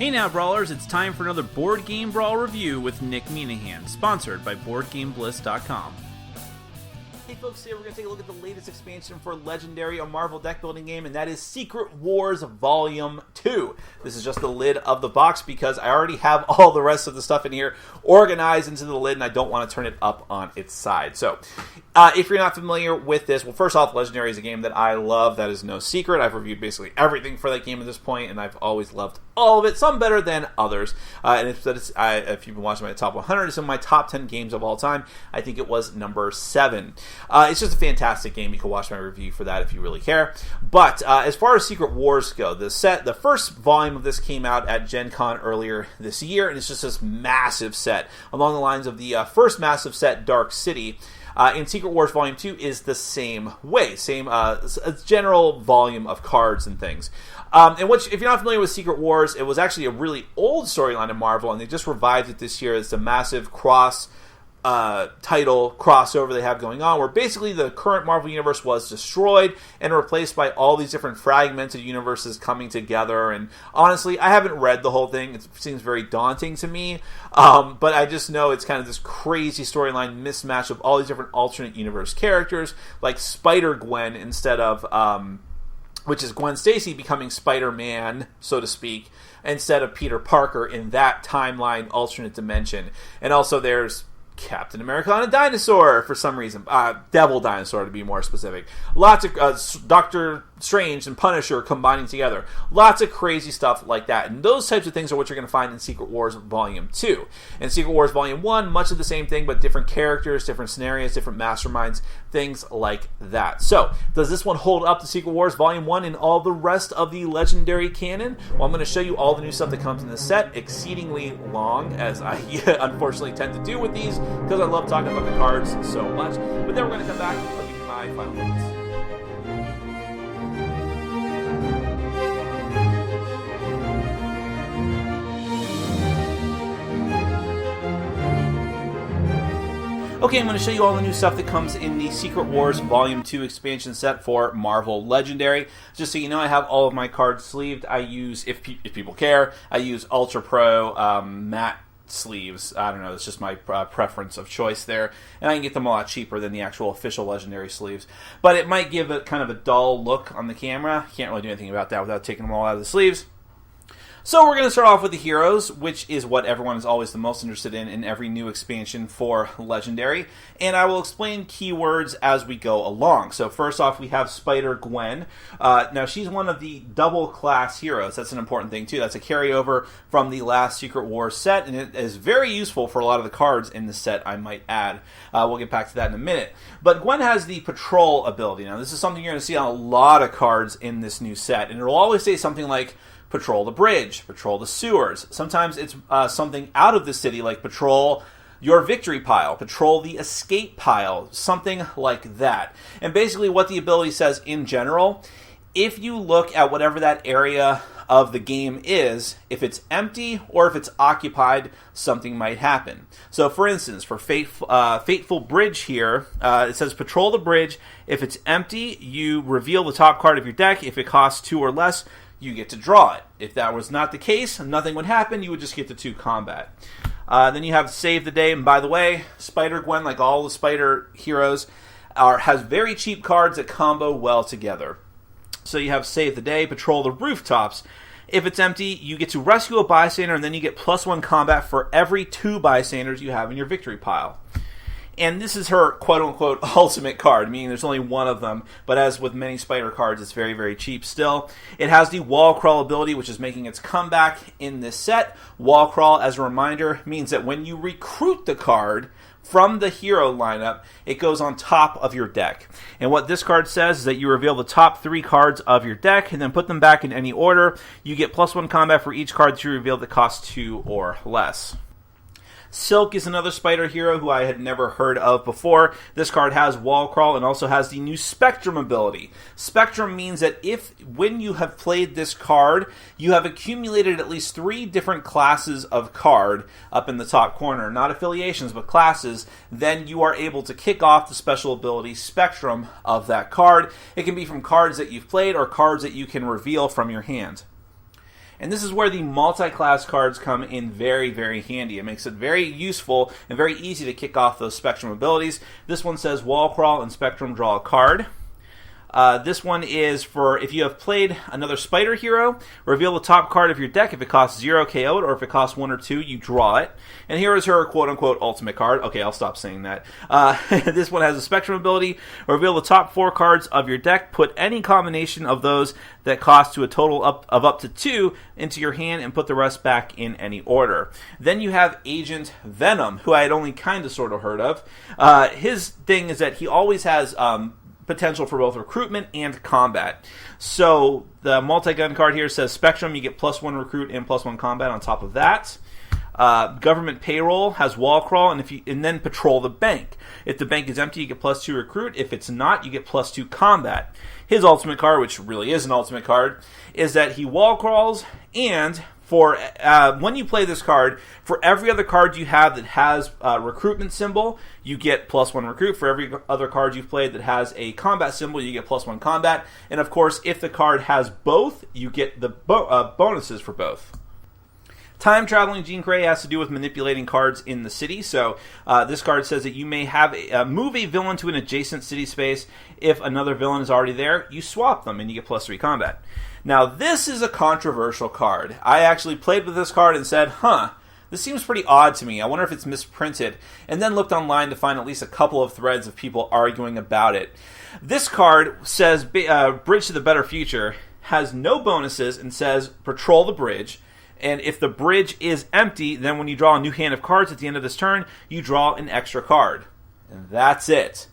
Hey now, Brawlers, it's time for another Board Game Brawl review with Nick Minahan, sponsored by BoardGameBliss.com. Hey folks, today we're going to take a look at the latest expansion for Legendary, a Marvel deck building game, and that is Secret Wars Volume 2. This is just the lid of the box because I already have all the rest of the stuff in here organized into the lid and I don't want to turn it up on its side. So, if you're not familiar with this, well, first off, Legendary is a game that I love. That is no secret. I've reviewed basically everything for that game at this point, and I've always loved all of it, some better than others. If you've been watching my top 100, it's in my top 10 games of all time. I think it was number 7. It's just a fantastic game. You can watch my review for that if you really care. But as far as Secret Wars go, the first volume of this came out at Gen Con earlier this year, and it's just this massive set, along the lines of the first massive set, Dark City. In Secret Wars Volume 2 is the same way, same general volume of cards and things. And which, if you're not familiar with Secret Wars, it was actually a really old storyline in Marvel, and they just revived it this year. It's a massive title crossover they have going on, where basically the current Marvel Universe was destroyed and replaced by all these different fragmented universes coming together. And honestly, I haven't read the whole thing. It seems very daunting to me, but I just know it's kind of this crazy storyline mismatch of all these different alternate universe characters, like Spider-Gwen instead of, which is Gwen Stacy becoming Spider-Man, so to speak, instead of Peter Parker in that timeline alternate dimension. And also there's Captain America on a dinosaur for some reason. Devil dinosaur, to be more specific. Lots of Doctor Strange and Punisher combining together. Lots of crazy stuff like that. And those types of things are what you're going to find in Secret Wars Volume 2. In Secret Wars Volume 1, much of the same thing, but different characters, different scenarios, different masterminds, things like that. So, does this one hold up to Secret Wars Volume 1 and all the rest of the Legendary canon? Well, I'm going to show you all the new stuff that comes in the set, exceedingly long, as I unfortunately tend to do with these, because I love talking about the cards so much. But then we're going to come back and I'll give you my final thoughts. Okay, I'm going to show you all the new stuff that comes in the Secret Wars Volume 2 expansion set for Marvel Legendary. Just so you know, I have all of my cards sleeved. I use, if people care, I use Ultra Pro matte sleeves. I don't know, it's just my preference of choice there, and I can get them a lot cheaper than the actual official Legendary sleeves, but it might give it kind of a dull look on the camera. Can't really do anything about that without taking them all out of the sleeves. So we're going to start off with the heroes, which is what everyone is always the most interested in every new expansion for Legendary, and I will explain keywords as we go along. So first off, we have Spider-Gwen. Now, she's one of the double-class heroes. That's an important thing, too. That's a carryover from the last Secret Wars set, and it is very useful for a lot of the cards in the set, I might add. We'll get back to that in a minute. But Gwen has the Patrol ability. Now, this is something you're going to see on a lot of cards in this new set, and it'll always say something like, patrol the bridge, patrol the sewers. Sometimes it's something out of the city, like patrol your victory pile, patrol the escape pile, something like that. And basically what the ability says in general, if you look at whatever that area of the game is, if it's empty or if it's occupied, something might happen. So for instance, for Fateful Bridge here, it says patrol the bridge. If it's empty, you reveal the top card of your deck. If it costs 2 or less, you get to draw it. If that was not the case, nothing would happen. You would just get the 2 combat. Then you have Save the Day. And by the way, Spider-Gwen, like all the Spider heroes, has very cheap cards that combo well together. So you have Save the Day, Patrol the Rooftops. If it's empty, you get to rescue a bystander, and then you get +1 combat for every 2 bystanders you have in your victory pile. And this is her quote-unquote ultimate card, meaning there's only one of them, but as with many Spider cards, it's very, very cheap still. It has the Wall Crawl ability, which is making its comeback in this set. Wall Crawl, as a reminder, means that when you recruit the card from the hero lineup, it goes on top of your deck. And what this card says is that you reveal the top 3 cards of your deck and then put them back in any order. You get +1 combat for each card that you reveal that costs 2 or less. Silk is another Spider hero who I had never heard of before. This card has Wall Crawl and also has the new Spectrum ability. Spectrum means that when you have played this card, you have accumulated at least 3 different classes of card up in the top corner. Not affiliations, but classes. Then you are able to kick off the special ability Spectrum of that card. It can be from cards that you've played or cards that you can reveal from your hand. And this is where the multi-class cards come in very, very handy. It makes it very useful and very easy to kick off those Spectrum abilities. This one says Wall Crawl and Spectrum draw a card. This one is for if you have played another Spider hero, reveal the top card of your deck. If it costs 0, KO it, or if it costs 1 or 2, you draw it. And here is her quote-unquote ultimate card. Okay, I'll stop saying that. This one has a Spectrum ability. Reveal the top 4 cards of your deck. Put any combination of those that cost to a total of up to 2 into your hand and put the rest back in any order. Then you have Agent Venom, who I had only kind of sort of heard of. His thing is that he always has potential for both recruitment and combat. So the multi-gun card here says Spectrum, you get +1 recruit and +1 combat on top of that. Government Payroll has Wall Crawl, and then Patrol the Bank. If the bank is empty, you get +2 recruit. If it's not, you get +2 combat. His ultimate card, which really is an ultimate card, is that he wall crawls, and for when you play this card, for every other card you have that has a recruitment symbol, you get +1 recruit. For every other card you've played that has a combat symbol, you get +1 combat. And of course, if the card has both, you get the bonuses for both. Time Traveling Jean Grey has to do with manipulating cards in the city. So this card says that you may have move a villain to an adjacent city space. If another villain is already there, you swap them and you get +3 combat. Now this is a controversial card. I actually played with this card and said, this seems pretty odd to me. I wonder if it's misprinted. And then looked online to find at least a couple of threads of people arguing about it. This card says Bridge to the Better Future, has no bonuses, and says Patrol the Bridge. And if the bridge is empty, then when you draw a new hand of cards at the end of this turn, you draw an extra card. And that's it.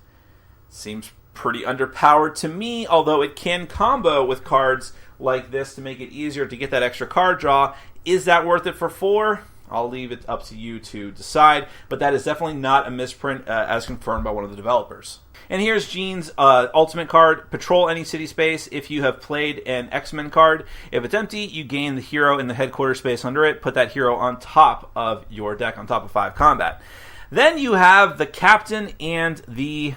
Seems pretty underpowered to me, although it can combo with cards like this to make it easier to get that extra card draw. Is that worth it for 4? I'll leave it up to you to decide, but that is definitely not a misprint as confirmed by one of the developers. And here's Jean's ultimate card, Patrol any city space. If you have played an X-Men card, if it's empty, you gain the hero in the headquarters space under it. Put that hero on top of your deck, on top of 5 combat. Then you have the Captain and the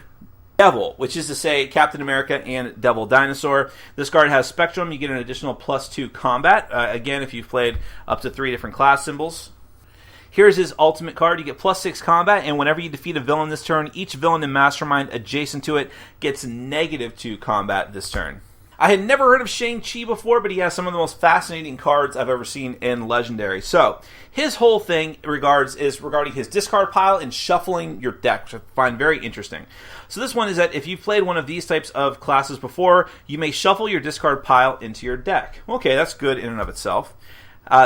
Devil, which is to say Captain America and Devil Dinosaur. This card has Spectrum. You get an additional +2 combat. Again, if you've played up to 3 different class symbols. Here's his ultimate card. You get +6 combat, and whenever you defeat a villain this turn, each villain in Mastermind adjacent to it gets -2 combat this turn. I had never heard of Shang-Chi before, but he has some of the most fascinating cards I've ever seen in Legendary. So, his whole thing is regarding his discard pile and shuffling your deck, which I find very interesting. So this one is that if you've played one of these types of classes before, you may shuffle your discard pile into your deck. Okay, that's good in and of itself.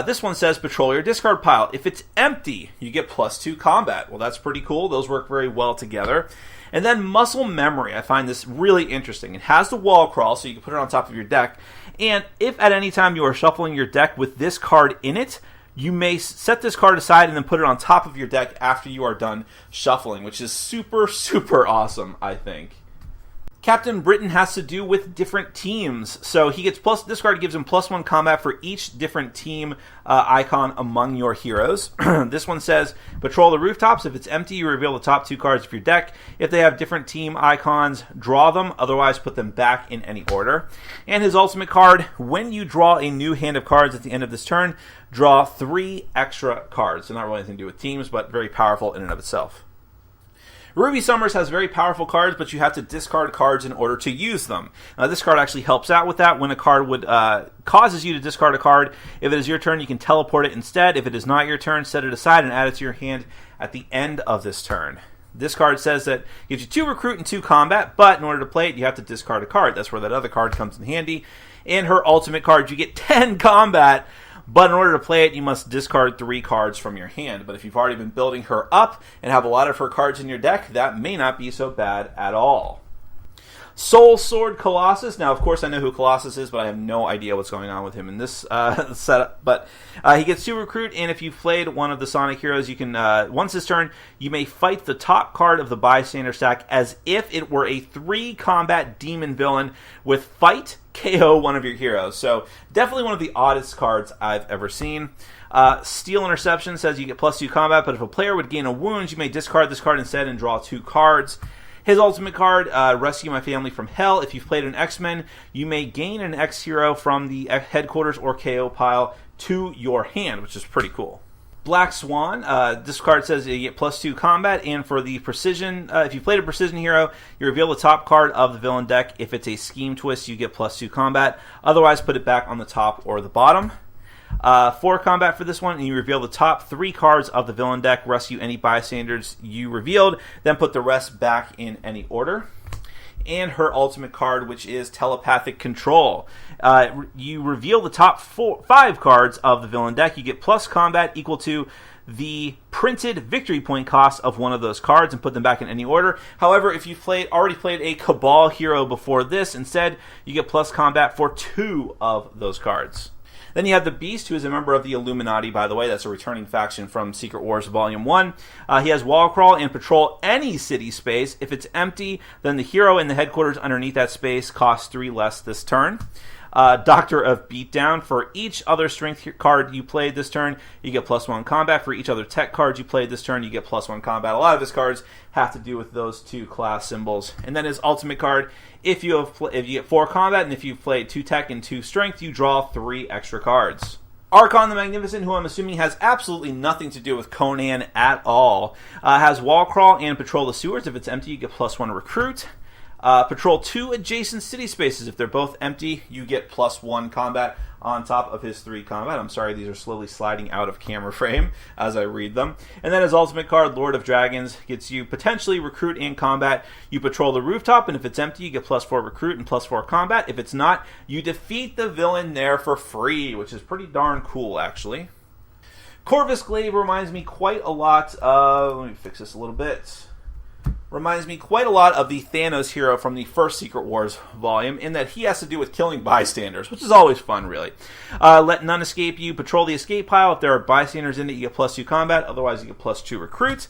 This one says Patrol your discard pile. If it's empty, you get +2 combat. Well, that's pretty cool. Those work very well together. And then Muscle Memory. I find this really interesting. It has the Wall Crawl, so you can put it on top of your deck. And if at any time you are shuffling your deck with this card in it, you may set this card aside and then put it on top of your deck after you are done shuffling, which is super, super awesome, I think. Captain Britain has to do with different teams. So he gets this card gives him +1 combat for each different team icon among your heroes. This one says, Patrol the rooftops. If it's empty, you reveal the top 2 cards of your deck. If they have different team icons, draw them. Otherwise, put them back in any order. And his ultimate card, when you draw a new hand of cards at the end of this turn, draw 3 extra cards. So not really anything to do with teams, but very powerful in and of itself. Ruby Summers has very powerful cards, but you have to discard cards in order to use them. This card actually helps out with that. When a card causes you to discard a card, if it is your turn, you can teleport it instead. If it is not your turn, set it aside and add it to your hand at the end of this turn. This card says that it gives you 2 recruit and 2 combat, but in order to play it, you have to discard a card. That's where that other card comes in handy. In her ultimate card, you get 10 combat, but in order to play it, you must discard 3 cards from your hand. But if you've already been building her up and have a lot of her cards in your deck, that may not be so bad at all. Soul Sword Colossus. Now, of course, I know who Colossus is, but I have no idea what's going on with him in this setup. But he gets 2 recruit, and if you've played one of the Sonic heroes, you can, once this turn, you may fight the top card of the Bystander stack as if it were a 3 combat demon villain with fight, KO one of your heroes. So definitely one of the oddest cards I've ever seen. Steel Interception says you get +2 combat, but if a player would gain a wound, you may discard this card instead and draw 2 cards. His ultimate card, Rescue My Family from Hell. If you've played an X-Men, you may gain an X hero from the headquarters or KO pile to your hand, which is pretty cool. Black Swan, this card says you get +2 combat, and for the precision, if you played a precision hero, you reveal the top card of the villain deck. If it's a scheme twist, you get +2 combat. Otherwise, put it back on the top or the bottom. 4 combat for this one, and you reveal the top 3 cards of the villain deck, rescue any bystanders you revealed, then put the rest back in any order. And her ultimate card, which is Telepathic Control. You reveal the top 5 cards of the villain deck. You get plus combat equal to the printed victory point cost of one of those cards and put them back in any order. However, if you've already played a Cabal hero before this, instead, you get plus combat for 2 of those cards. Then you have the Beast, who is a member of the Illuminati, by the way. That's a returning faction from Secret Wars Volume 1. He has wall crawl and patrol any city space. If it's empty, then the hero in the headquarters underneath that space costs 3 less this turn. Doctor of Beatdown. For each other strength card you played this turn, you get +1 combat. For each other tech card you played this turn, you get +1 combat. A lot of his cards have to do with those 2 class symbols. And then his ultimate card, if you get 4 combat, and if you played 2 tech and 2 strength, you draw 3 extra cards. Archon the Magnificent, who I'm assuming has absolutely nothing to do with Conan at all, has wall crawl and patrol the sewers. If it's empty, you get +1 recruit. Patrol 2 adjacent city spaces. If they're both empty, you get +1 combat on top of his 3 combat. I'm sorry, these are slowly sliding out of camera frame as I read them. And then his ultimate card, Lord of Dragons, gets you potentially recruit and combat. You patrol the rooftop, and if it's empty, you get +4 recruit and +4 combat. If it's not, you defeat the villain there for free, which is pretty darn cool, actually. Corvus Glaive reminds me quite a lot of... Let me fix this a little bit. Reminds me quite a lot of the Thanos hero from the first Secret Wars volume, in that he has to do with killing bystanders, which is always fun, really. Let none escape you. Patrol the escape pile. If there are bystanders in it, you get +2 combat. Otherwise, you get +2 recruit.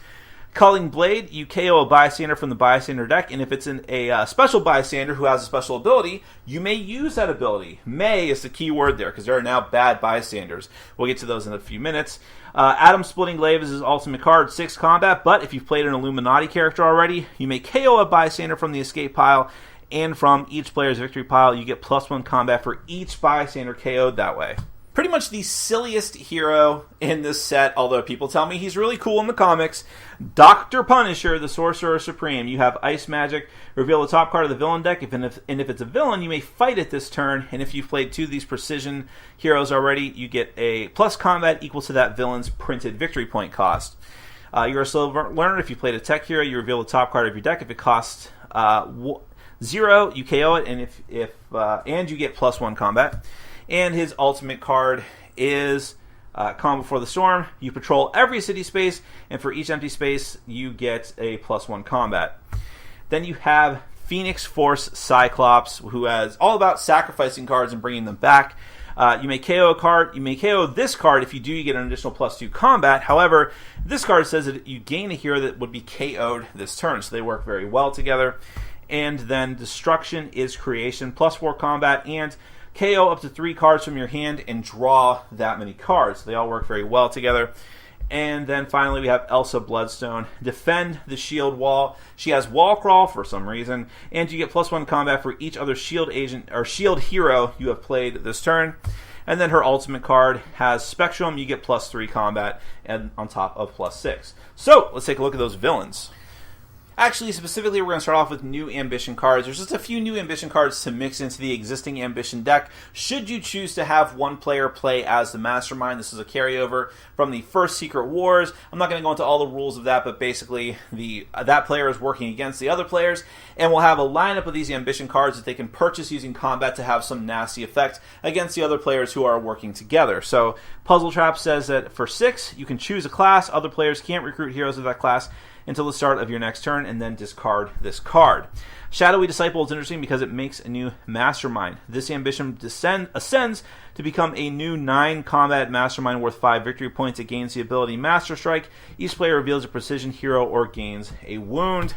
Culling Blade, you KO a bystander from the bystander deck, and if it's a special bystander who has a special ability, you may use that ability. May is the key word there, because there are now bad bystanders. We'll get to those in a few minutes. Atom Splitting Glaive is his ultimate card, 6 combat, but if you've played an Illuminati character already, you may KO a bystander from the escape pile, and from each player's victory pile, you get +1 combat for each bystander KO'd that way. Pretty much the silliest hero in this set, although people tell me he's really cool in the comics. Dr. Punisher, the Sorcerer Supreme. You have Ice Magic. Reveal the top card of the villain deck. If it's a villain, you may fight it this turn. And if you've played 2 of these precision heroes already, you get a plus combat equal to that villain's printed victory point cost. You're a slow learner. If you played a tech hero, you reveal the top card of your deck. If it costs 0, you KO it, and and you get +1 combat. And his ultimate card is Calm Before the Storm. You patrol every city space, and for each empty space, you get a +1 combat. Then you have Phoenix Force Cyclops, who is all about sacrificing cards and bringing them back. You may KO a card. You may KO this card. If you do, you get an additional +2 combat. However, this card says that you gain a hero that would be KO'd this turn, so they work very well together. And then Destruction is Creation, +4 combat, and KO up to 3 cards from your hand and draw that many cards. They all work very well together. And then finally we have Elsa Bloodstone. Defend the shield wall. She has wall crawl for some reason, and you get +1 combat for each other shield agent or shield hero you have played this turn. And then her ultimate card has Spectrum. You get +3 combat and on top of +6. So let's take a look at those villains. Actually, specifically, we're going to start off with new Ambition cards. There's just a few new Ambition cards to mix into the existing Ambition deck. Should you choose to have one player play as the Mastermind, this is a carryover from the first Secret Wars. I'm not going to go into all the rules of that, but basically, that player is working against the other players, and we'll have a lineup of these Ambition cards that they can purchase using combat to have some nasty effect against the other players who are working together. So, Puzzle Trap says that for 6, you can choose a class. Other players can't recruit heroes of that class until the start of your next turn, and then discard this card. Shadowy Disciple is interesting because it makes a new Mastermind. This Ambition ascends to become a new 9 combat Mastermind worth 5 victory points. It gains the ability Master Strike. Each player reveals a precision hero or gains a wound.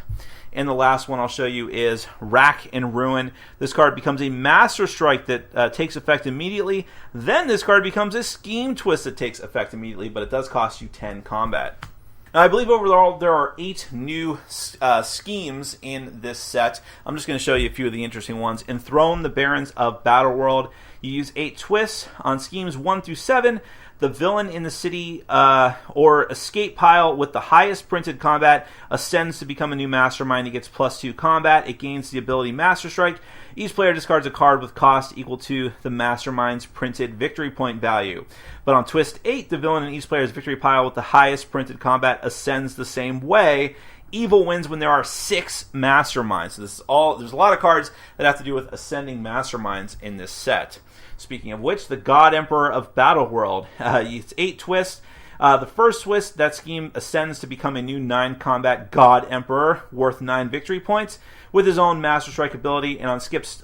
And the last one I'll show you is Rack and Ruin. This card becomes a Master Strike that takes effect immediately. Then this card becomes a Scheme Twist that takes effect immediately, but it does cost you 10 combat. Now, I believe overall there are 8 new schemes in this set. I'm just going to show you a few of the interesting ones. Enthrone the Barons of Battleworld. You use 8 twists. On schemes 1 through 7, the villain in the city or escape pile with the highest printed combat ascends to become a new mastermind. It gets +2 combat. It gains the ability Master Strike. Each player discards a card with cost equal to the mastermind's printed victory point value. But on twist 8, the villain in each player's victory pile with the highest printed combat ascends the same way. Evil wins when there are 6 masterminds. So there's a lot of cards that have to do with ascending masterminds in this set. Speaking of which, the God Emperor of Battleworld. It's 8 twists. The first twist, that scheme ascends to become a new 9 combat God Emperor worth 9 victory points with his own Master Strike ability. And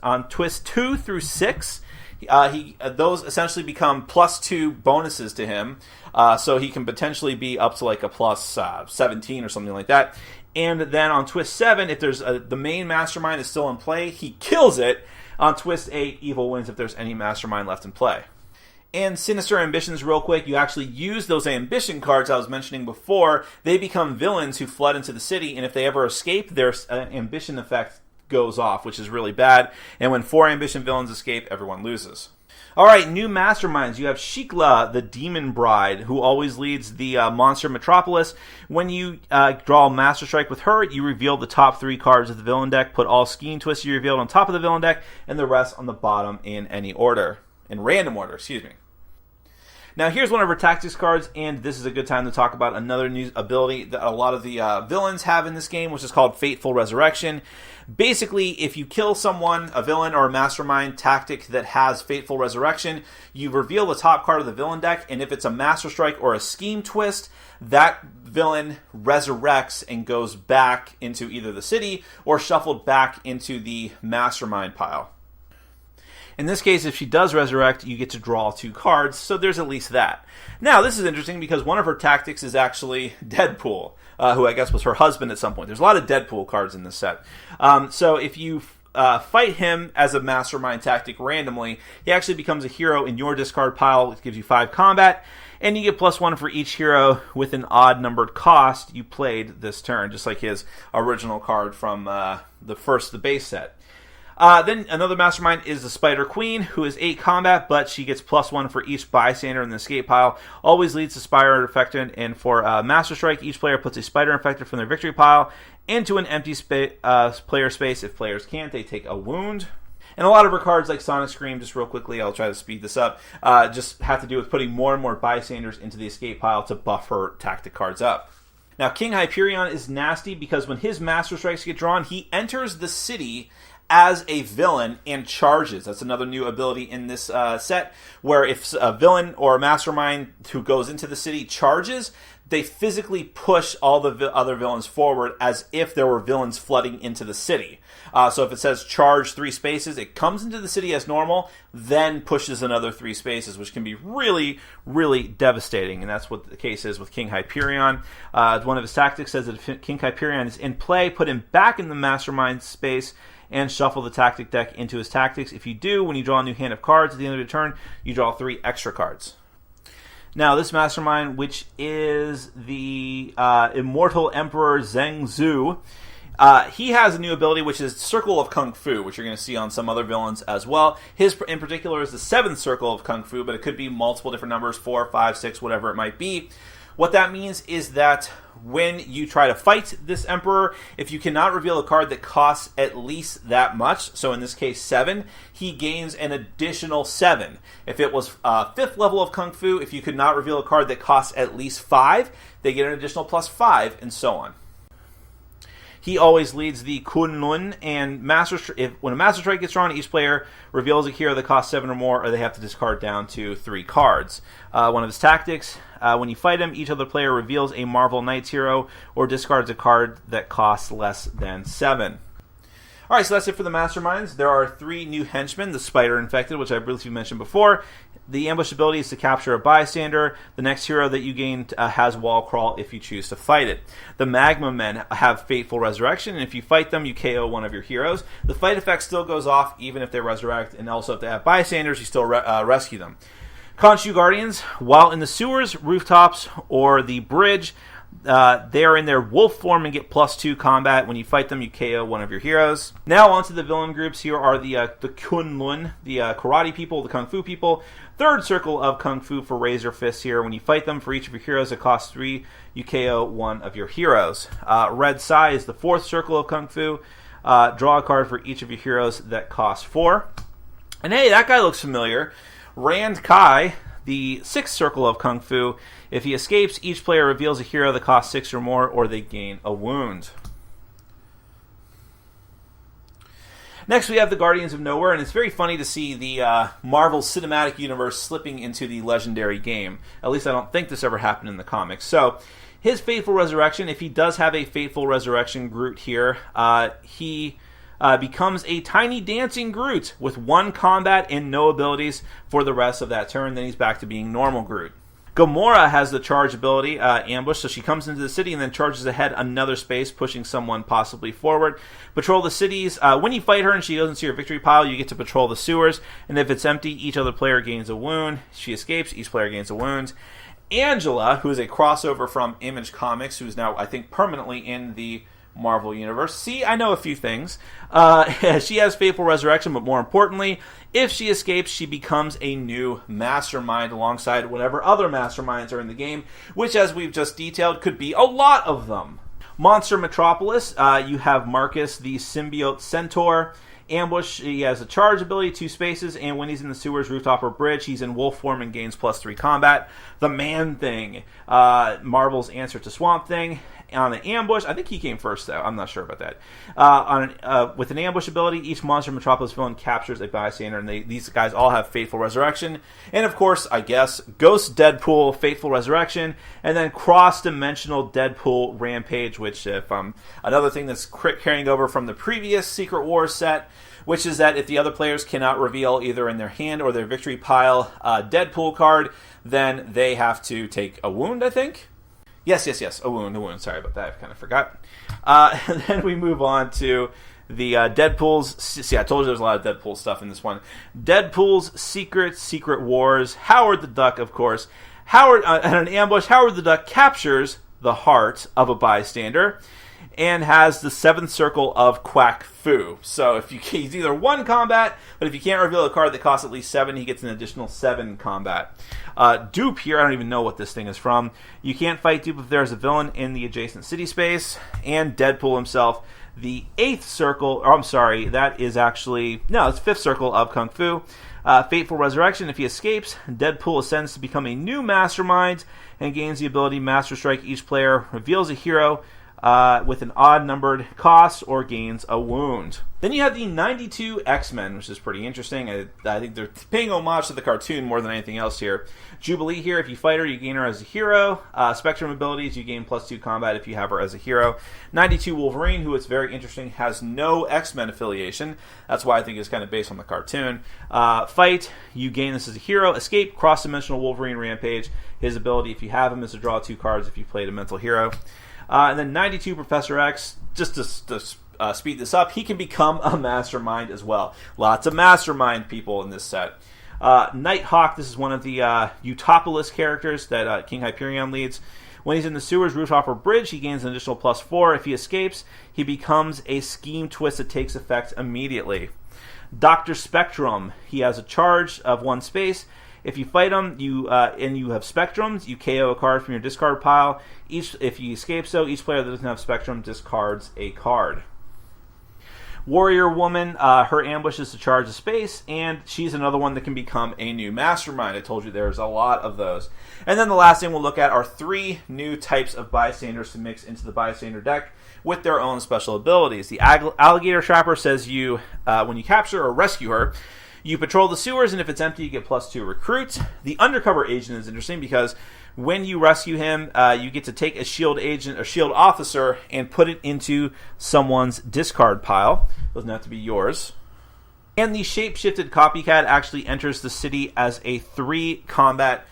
on twist 2 through 6, those essentially become +2 bonuses to him. So he can potentially be up to like a +17 or something like that. And then on twist 7, if there's the main mastermind is still in play, he kills it. On twist 8, Evil wins if there's any mastermind left in play. And Sinister Ambitions, real quick, you actually use those ambition cards I was mentioning before. They become villains who flood into the city, and if they ever escape, their ambition effect goes off, which is really bad. And when 4 ambition villains escape, everyone loses. Alright, new masterminds. You have Shikla, the Demon Bride, who always leads the Monster Metropolis. When you draw a Master Strike with her, you reveal the top 3 cards of the villain deck, put all scheme twists you revealed on top of the villain deck, and the rest on the bottom in any order. In random order, excuse me. Now here's one of her tactics cards, and this is a good time to talk about another new ability that a lot of the villains have in this game, which is called Fateful Resurrection. Basically, if you kill someone, a villain or a mastermind tactic that has Fateful Resurrection, you reveal the top card of the villain deck, and if it's a Master Strike or a Scheme Twist, that villain resurrects and goes back into either the city or shuffled back into the mastermind pile. In this case, if she does resurrect, you get to draw 2 cards, so there's at least that. Now, this is interesting because one of her tactics is actually Deadpool, who I guess was her husband at some point. There's a lot of Deadpool cards in this set. So if you fight him as a mastermind tactic randomly, he actually becomes a hero in your discard pile, which gives you 5 combat, and you get +1 for each hero with an odd-numbered cost you played this turn, just like his original card from the base set. Then another mastermind is the Spider Queen, who is 8 combat, but she gets +1 for each bystander in the escape pile. Always leads to Spider Infected, and for Master Strike, each player puts a Spider Infected from their victory pile into an empty player space. If players can't, they take a wound. And a lot of her cards, like Sonic Scream, just real quickly, I'll try to speed this up, just have to do with putting more and more bystanders into the escape pile to buff her tactic cards up. Now, King Hyperion is nasty because when his Master Strikes get drawn, he enters the city as a villain and charges. That's another new ability in this set, where if a villain or a mastermind who goes into the city charges, they physically push all the other villains forward as if there were villains flooding into the city. So if it says charge 3 spaces, it comes into the city as normal, then pushes another 3 spaces, which can be really, really devastating. And that's what the case is with King Hyperion. One of his tactics says that if King Hyperion is in play, put him back in the mastermind space and shuffle the tactic deck into his tactics. If you do, when you draw a new hand of cards at the end of your turn, you draw 3 extra cards. Now, this mastermind, which is the Immortal Emperor Zheng Zhu, he has a new ability, which is Circle of Kung Fu, which you're going to see on some other villains as well. His, in particular, is the 7th Circle of Kung Fu, but it could be multiple different numbers, 4, 5, 6, whatever it might be. What that means is that when you try to fight this Emperor, if you cannot reveal a card that costs at least that much, so in this case 7, he gains an additional 7. If it was 5th level of Kung Fu, if you could not reveal a card that costs at least 5, they get an additional +5, and so on. He always leads the Kunlun, and when a Master Strike gets drawn, each player reveals a hero that costs 7 or more, or they have to discard down to 3 cards. One of his tactics, when you fight him, each other player reveals a Marvel Knights hero, or discards a card that costs less than 7. Alright, so that's it for the Masterminds. There are 3 new Henchmen, the Spider Infected, which I briefly mentioned before. The ambush ability is to capture a bystander. The next hero that you gain has wall crawl if you choose to fight it. The Magma Men have Fateful Resurrection, and if you fight them, you KO one of your heroes. The fight effect still goes off even if they resurrect, and also if they have bystanders, you still rescue them. Khonshu Guardians, while in the sewers, rooftops, or the bridge, They are in their wolf form and get +2 combat. When you fight them, you KO one of your heroes. Now onto the villain groups. Here are the Kunlun, the karate people, the kung fu people. Third circle of kung fu for Razor Fist here. When you fight them, for each of your heroes, it costs 3. You KO one of your heroes. Red Sai is the fourth circle of kung fu. Draw a card for each of your heroes that costs 4. And hey, that guy looks familiar. Rand Kai, the sixth circle of Kung Fu. If he escapes, each player reveals a hero that costs 6 or more, or they gain a wound. Next, we have the Guardians of Nowhere, and it's very funny to see the Marvel Cinematic Universe slipping into the Legendary game. At least I don't think this ever happened in the comics. So, his Fateful Resurrection, if he does have a Fateful Resurrection Groot here, he becomes a tiny dancing Groot with 1 combat and no abilities for the rest of that turn. Then he's back to being normal Groot. Gamora has the charge ability, Ambush, so she comes into the city and then charges ahead another space, pushing someone possibly forward. Patrol the cities. When you fight her and she goes into your victory pile, you get to patrol the sewers, and if it's empty, each other player gains a wound. She escapes, each player gains a wound. Angela, who is a crossover from Image Comics, who's now, I think, permanently in the Marvel Universe. See, I know a few things. She has Fateful Resurrection, but more importantly, if she escapes, she becomes a new Mastermind alongside whatever other Masterminds are in the game, which, as we've just detailed, could be a lot of them. Monster Metropolis, you have Marcus, the Symbiote Centaur. Ambush, he has a charge ability, 2 spaces, and when he's in the sewers, rooftop, or bridge, he's in wolf form and gains +3 combat. The Man-Thing, Marvel's answer to Swamp Thing. On an ambush, I think he came first though, I'm not sure about that. With an ambush ability, each Monster Metropolis villain captures a bystander, and these guys all have Fateful Resurrection. And of course, I guess, Ghost Deadpool, Fateful Resurrection, and then cross-dimensional Deadpool Rampage, which another thing that's carrying over from the previous Secret Wars set, which is that if the other players cannot reveal either in their hand or their victory pile a Deadpool card, then they have to take a wound, I think. Yes, a wound. Sorry about that, I kind of forgot. And then we move on to the Deadpool's... See, I told you there's a lot of Deadpool stuff in this one. Deadpool's Secret Wars. Howard the Duck, of course. In an ambush, Howard the Duck captures the heart of a bystander and has the 7th circle of Quack Fu. So if he's either 1 combat, but if you can't reveal a card that costs at least 7, he gets an additional 7 combat. Dupe here, I don't even know what this thing is from. You can't fight Dupe if there's a villain in the adjacent city space. And Deadpool himself, the 8th circle, or I'm sorry, that is actually, no, it's 5th circle of Kung Fu. Fateful Resurrection, if he escapes, Deadpool ascends to become a new Mastermind and gains the ability Master Strike. Each player reveals a hero with an odd-numbered cost or gains a wound. Then you have the 92 X-Men, which is pretty interesting. I think they're paying homage to the cartoon more than anything else here. Jubilee here, if you fight her, you gain her as a hero. Spectrum abilities, you gain +2 combat if you have her as a hero. 92 Wolverine, who is very interesting, has no X-Men affiliation. That's why I think it's kind of based on the cartoon. Fight, you gain this as a hero. Escape, cross-dimensional Wolverine Rampage. His ability, if you have him, is to draw 2 cards if you played a mental hero. And then 92 Professor X, just to speed this up, he can become a Mastermind as well. Lots of Mastermind people in this set. Nighthawk, this is one of the Utopolis characters that King Hyperion leads. When he's in the sewers, rooftop, or bridge, he gains an additional +4. If he escapes, he becomes a scheme twist that takes effect immediately. Dr. Spectrum, he has a charge of 1 space. If you fight him, and you have Spectrums, you KO a card from your discard pile. If you escape each player that doesn't have Spectrum discards a card. Warrior Woman, her ambush is to charge a space, and she's another one that can become a new Mastermind. I told you there's a lot of those. And then the last thing we'll look at are 3 new types of Bystanders to mix into the Bystander deck with their own special abilities. The Alligator Trapper says you, when you capture or rescue her, you patrol the sewers, and if it's empty, you get +2 recruit. The Undercover Agent is interesting because when you rescue him, you get to take a shield agent or shield officer and put it into someone's discard pile. Doesn't have to be yours. And the Shape-Shifted Copycat actually enters the city as a 3 combat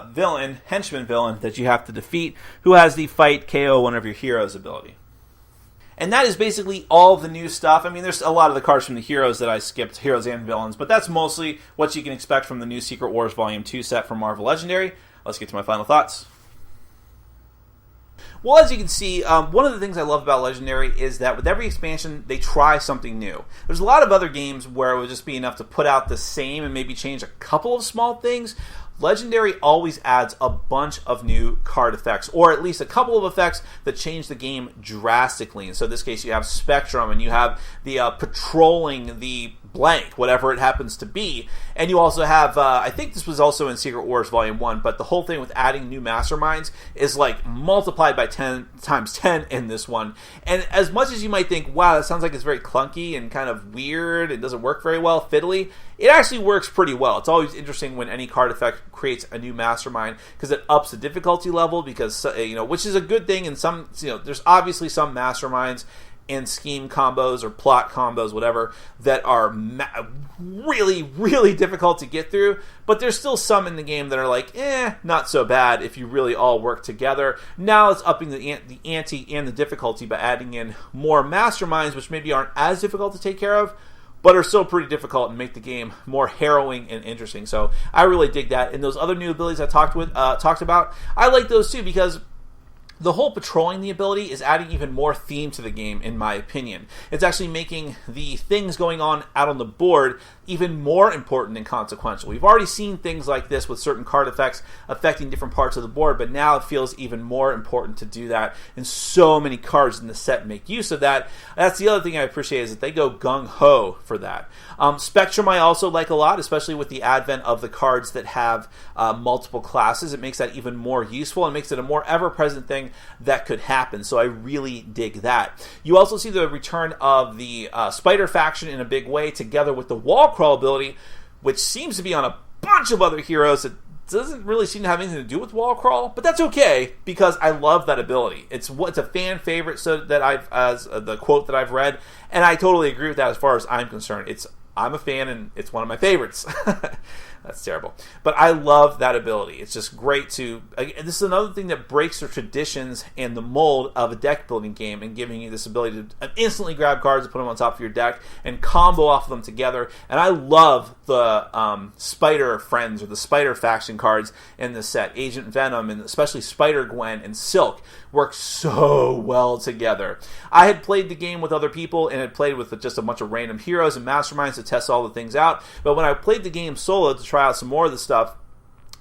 villain, henchman villain, that you have to defeat, who has the Fight KO one of your heroes ability. And that is basically all the new stuff. I mean, there's a lot of the cards from the heroes that I skipped, heroes and villains, but that's mostly what you can expect from the new Secret Wars Volume 2 set from Marvel Legendary. Let's get to my final thoughts. Well, as you can see, one of the things I love about Legendary is that with every expansion, they try something new. There's a lot of other games where it would just be enough to put out the same and maybe change a couple of small things. Legendary always adds a bunch of new card effects, or at least a couple of effects that change the game drastically. And so in this case, you have Spectrum, and you have the patrolling the blank, whatever it happens to be. And you also have, I think this was also in Secret Wars Volume 1, but the whole thing with adding new Masterminds is like multiplied by 10 times 10 in this one. And as much as you might think, wow, that sounds like it's very clunky and kind of weird, it doesn't work very well, fiddly, it actually works pretty well. It's always interesting when any card effect creates a new Mastermind, because it ups the difficulty level, because, which is a good thing. In some, there's obviously some Masterminds and scheme combos or plot combos, whatever, that are really, really difficult to get through, but there's still some in the game that are like, not so bad if you really all work together. Now it's upping the ante and the difficulty by adding in more Masterminds, which maybe aren't as difficult to take care of, but are still pretty difficult and make the game more harrowing and interesting. So I really dig that. And those other new abilities I talked about, I like those too, because the whole patrolling the ability is adding even more theme to the game, in my opinion. It's actually making the things going on out on the board even more important and consequential. We've already seen things like this with certain card effects affecting different parts of the board, but now it feels even more important to do that, and so many cards in the set make use of that. That's the other thing I appreciate, is that they go gung-ho for that. Spectrum I also like a lot, especially with the advent of the cards that have multiple classes. It makes that even more useful and makes it a more ever-present thing that could happen, so I really dig that. You also see the return of the Spider faction in a big way, together with the wall crawl ability, which seems to be on a bunch of other heroes. It doesn't really seem to have anything to do with wall crawl, but that's okay, because I love that ability. It's a fan favorite, so that as the quote that I've read, and I totally agree with that as far as I'm concerned. I'm a fan, and it's one of my favorites. That's terrible. But I love that ability. It's just great to... This is another thing that breaks the traditions and the mold of a deck building game, and giving you this ability to instantly grab cards and put them on top of your deck and combo off of them together. And I love the Spider Friends, or the Spider faction cards in this set. Agent Venom, and especially Spider-Gwen and Silk, work so well together. I had played the game with other people, and had played with just a bunch of random heroes and Masterminds to test all the things out. But when I played the game solo to try out some more of the stuff,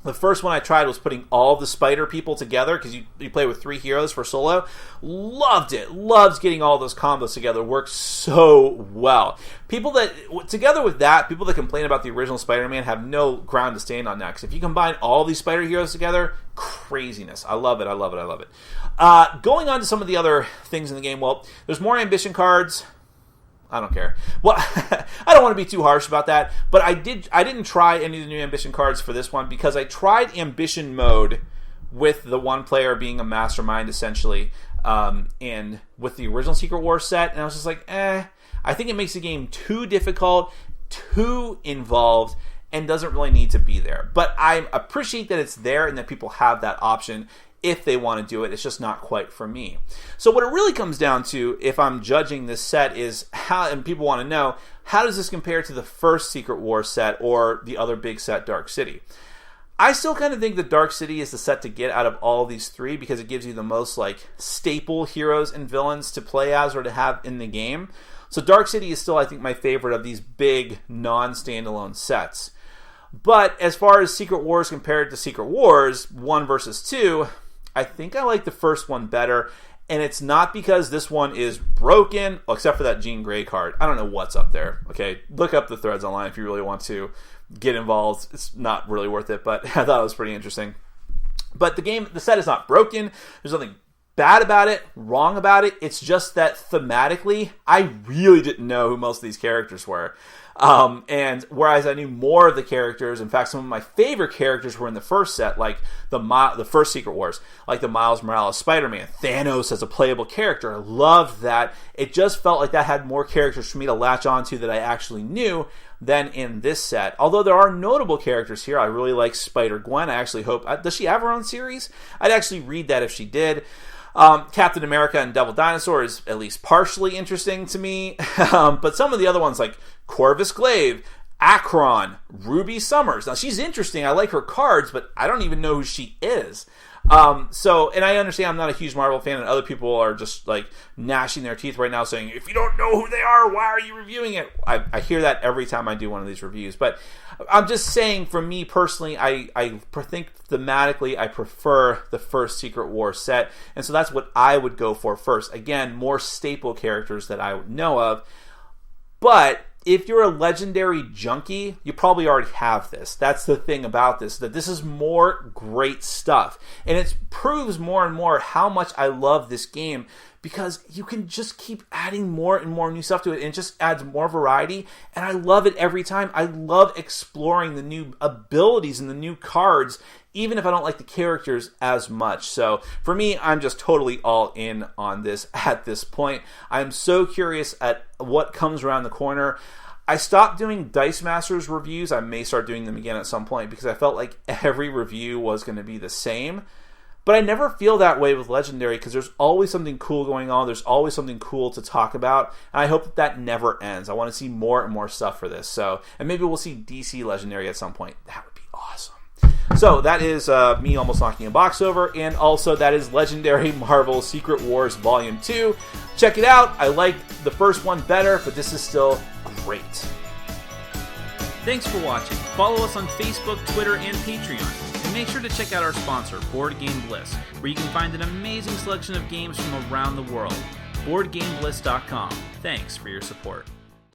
the first one I tried was putting all the Spider people together, because you play with 3 heroes for solo. Loved it. Loved getting all those combos together. Works so well. People that, together with that, people that complain about the original Spider-Man have no ground to stand on that, because if you combine all these Spider heroes together, craziness. I love it. I love it. I love it. Going on to some of the other things in the game, well, there's more ambition cards. I don't care. Well, I don't want to be too harsh about that, but I didn't try any of the new ambition cards for this one, because I tried ambition mode with the one player being a mastermind, essentially, and with the original Secret Wars set, and I was just like, I think it makes the game too difficult, too involved, and doesn't really need to be there. But I appreciate that it's there and that people have that option if they want to do it. It's just not quite for me. So what it really comes down to, if I'm judging this set, is how, and people want to know, how does this compare to the first Secret Wars set or the other big set, Dark City? I still kind of think that Dark City is the set to get out of all these 3, because it gives you the most staple heroes and villains to play as or to have in the game. So Dark City is still, I think, my favorite of these big non-standalone sets. But as far as Secret Wars compared to Secret Wars 1 versus 2, I think I like the first one better, and it's not because this one is broken, except for that Jean Grey card. I don't know what's up there. Okay, look up the threads online if you really want to get involved. It's not really worth it, but I thought it was pretty interesting. But the set is not broken. There's nothing bad about it, wrong about it. It's just that thematically, I really didn't know who most of these characters were. And whereas I knew more of the characters, in fact, some of my favorite characters were in the first set, like the first Secret Wars, like the Miles Morales Spider-Man, Thanos as a playable character. I loved that. It just felt like that had more characters for me to latch onto that I actually knew than in this set. Although there are notable characters here. I really like Spider-Gwen. I actually hope... does she have her own series? I'd actually read that if she did. Captain America and Devil Dinosaur is at least partially interesting to me. But some of the other ones, like Corvus Glaive, Akron, Ruby Summers. Now, she's interesting. I like her cards, but I don't even know who she is. And I understand I'm not a huge Marvel fan, and other people are just like gnashing their teeth right now saying, if you don't know who they are, why are you reviewing it? I hear that every time I do one of these reviews. But I'm just saying, for me personally, I think thematically I prefer the first Secret Wars set. And so that's what I would go for first. Again, more staple characters that I know of. But if you're a Legendary junkie, you probably already have this. That's the thing about this, that this is more great stuff. And it proves more and more how much I love this game, because you can just keep adding more and more new stuff to it, and it just adds more variety, and I love it every time. I love exploring the new abilities and the new cards, even if I don't like the characters as much. So for me, I'm just totally all in on this at this point. I'm so curious at what comes around the corner. I stopped doing Dice Masters reviews. I may start doing them again at some point, because I felt like every review was going to be the same. But I never feel that way with Legendary, because there's always something cool going on. There's always something cool to talk about. And I hope that never ends. I want to see more and more stuff for this. And maybe we'll see DC Legendary at some point. That would be awesome. So that is me almost knocking a box over. And also that is Legendary Marvel Secret Wars Volume 2. Check it out. I like the first one better, but this is still great. Thanks for watching. Follow us on Facebook, Twitter, and Patreon. And make sure to check out our sponsor, Board Game Bliss, where you can find an amazing selection of games from around the world. BoardGameBliss.com. Thanks for your support.